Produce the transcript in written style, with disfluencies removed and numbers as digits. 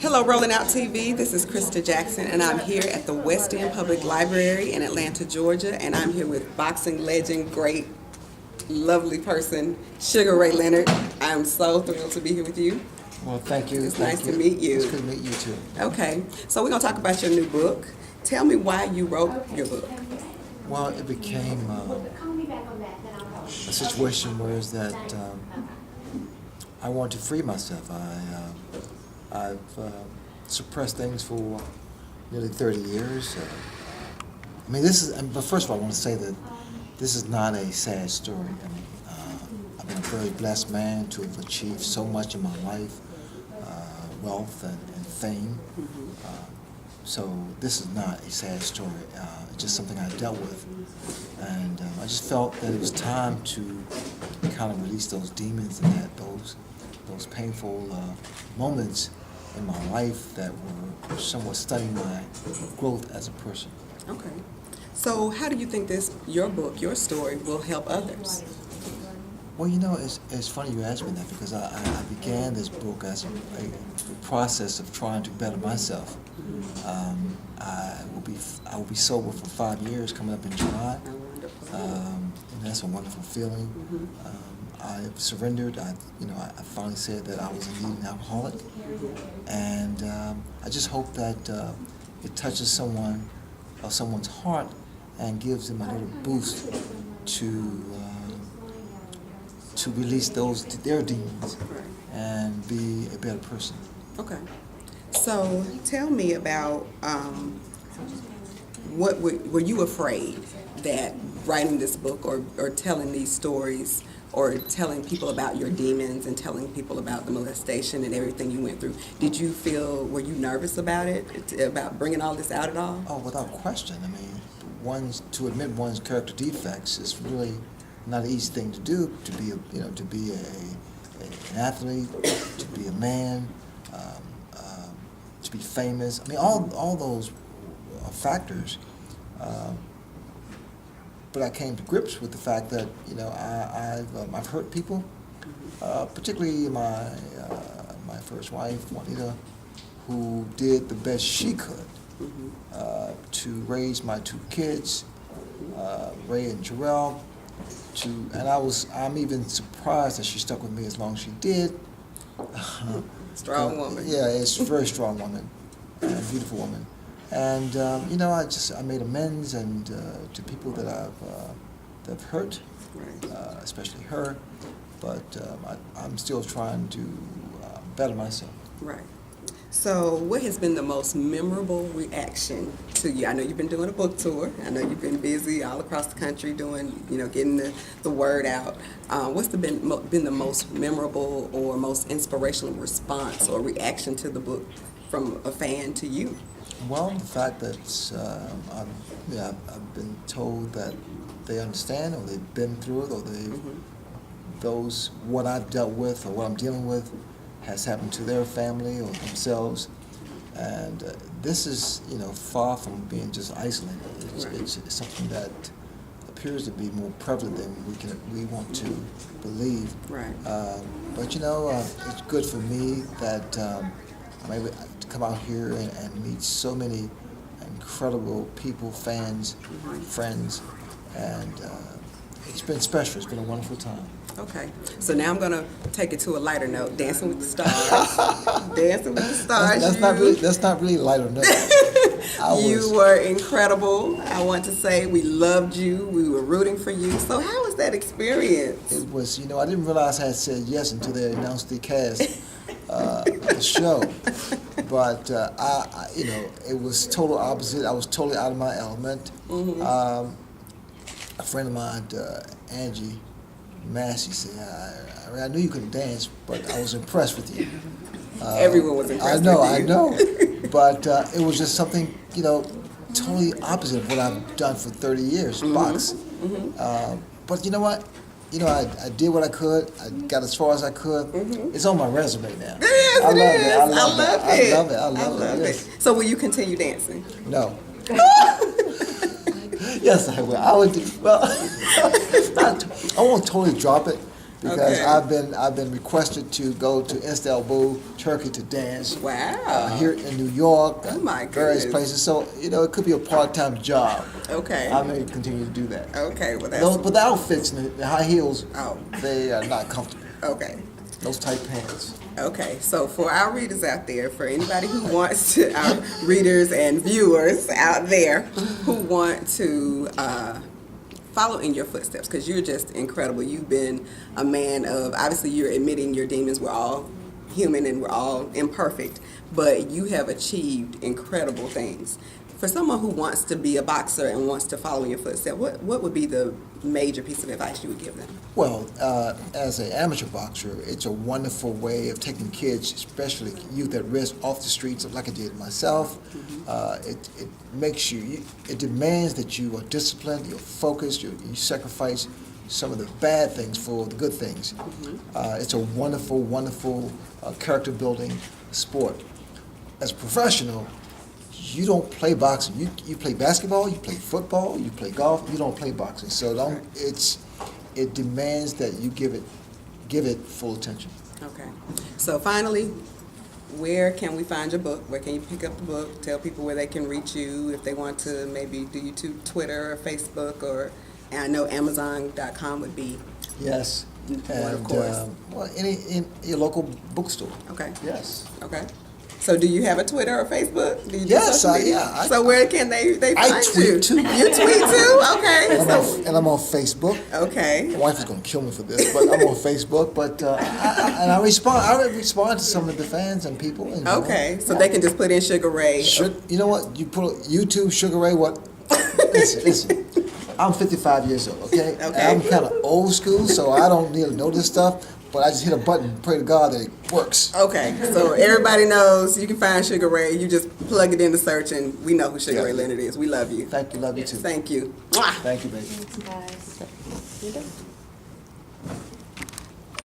Hello, Rolling Out TV. This is Krista Jackson, and I'm here at the West End Public Library in Atlanta, Georgia, and I'm here with boxing legend, great, lovely person, Sugar Ray Leonard. I'm so thrilled to be here with you. Well, thank you. It's nice to meet you. It's good to meet you too. Okay, so we're going to talk about your new book. Tell me why you wrote your book. Well, it became a situation where is that I wanted to free myself. I've suppressed things for nearly 30 years. I mean, but first of all, I want to say that this is not a sad story. I mean, I've been a very blessed man to have achieved so much in my life, wealth and fame. So this is not a sad story. It's just something I dealt with. And I just felt that it was time to kind of release those demons and those painful moments in my life that were somewhat stunning my growth as a person. Okay. So how do you think your book, your story, will help others? Well, you know, it's funny you asked me that because I began this book as a process of trying to better myself. I will be sober for 5 years coming up in July. And that's a wonderful feeling. I've surrendered. I finally said that I was indeed an alcoholic, and I just hope that it touches someone's heart and gives them a little boost to release their demons and be a better person. Okay. So tell me about what were you afraid that writing this book or telling these stories or telling people about your demons and telling people about the molestation and everything you went through, were you nervous about it, about bringing all this out at all? Oh, without question. I mean, to admit one's character defects is really not an easy thing to do. To be an athlete, to be a man, to be famous. I mean, all those factors. But I came to grips with the fact that I've hurt people, particularly my first wife, Juanita, who did the best she could to raise my 2 kids, Ray and Jarrell. I'm even surprised that she stuck with me as long as she did. Strong woman. Yeah, it's a very strong woman, and a beautiful woman. And I made amends and to people that I've hurt, especially her. But I'm still trying to better myself. Right. So, what has been the most memorable reaction to you? I know you've been doing a book tour. I know you've been busy all across the country getting the word out. What's been the most memorable or most inspirational response or reaction to the book from a fan to you? Well, the fact that I've been told that they understand, or they've been through it, or what I've dealt with or what I'm dealing with has happened to their family or themselves, and this is far from being just isolated. It's something that appears to be more prevalent than we want to believe. Right. But it's good for me that I'm able to come out here and meet so many incredible people, fans, friends, and it's been special. It's been a wonderful time. Okay, so now I'm gonna take it to a lighter note. Dancing with the Stars. Dancing with the Stars. That's not really a lighter note. You were incredible. I want to say we loved you. We were rooting for you. So how was that experience? It was. I didn't realize I had said yes until they announced the cast. The show, but it was total opposite. I was totally out of my element. A friend of mine, Angie Massey, said, "I knew you couldn't dance, but I was impressed with you." Everyone was impressed. I know, but it was just something totally opposite of what I've done for 30 years, box. But you know what? I did what I could. I got as far as I could. It's on my resume now. Yes, I love it is. it. I love it. Yes. So will you continue dancing? No. Yes, I will. I would do. Well, I won't totally drop it, because Okay. I've been requested to go to Istanbul, Turkey to dance. Wow. Here in New York, Oh, my various goodness. places. So it could be a part-time job. Okay. I may continue to do that. Okay. Well, that's But the outfits and the high heels, Oh. they are not comfortable. okay. Those tight pants. Okay, so for our readers out there, for anybody who wants to, our readers and viewers out there who want to follow in your footsteps, because you're just incredible. You've been a man of, obviously you're admitting your demons, we're all human and we're all imperfect, but you have achieved incredible things. For someone who wants to be a boxer and wants to follow in your footsteps, what would be the major piece of advice you would give them? Well, as an amateur boxer, it's a wonderful way of taking kids, especially youth at risk, off the streets, like I did myself. It makes it demands that you are disciplined, you're focused, you sacrifice some of the bad things for the good things. It's a wonderful, wonderful character building sport. As a professional, you don't play boxing. You play basketball, you play football, you play golf. You don't play boxing. So it demands that you give it full attention. Okay. So finally, where can we find your book? Where can you pick up the book? Tell people where they can reach you if they want to maybe do YouTube, Twitter, or Facebook, and I know Amazon.com would be Yes. one, of course. Well, in your local bookstore. Okay. Yes. Okay. So do you have a Twitter or Facebook? Do you do Yes, social media? yeah. So where can they find I tweet you? too. You tweet too? Okay. And I'm on Facebook. Okay. My wife is going to kill me for this, but I'm on Facebook. But I respond. I respond to some of the fans and people. And, Okay. So they can just put in Sugar Ray. You know what? You put YouTube Sugar Ray. What? Listen. I'm 55 years old. Okay. Okay. I'm kind of old school, so I don't really know this stuff. But I just hit a button and pray to God that it works. Okay, so everybody knows you can find Sugar Ray. You just plug it into search, and we know who Sugar Ray Leonard is. We love you. Thank you. Love you too. Thank you. Mwah. Thank you, baby. Thanks, guys. You done?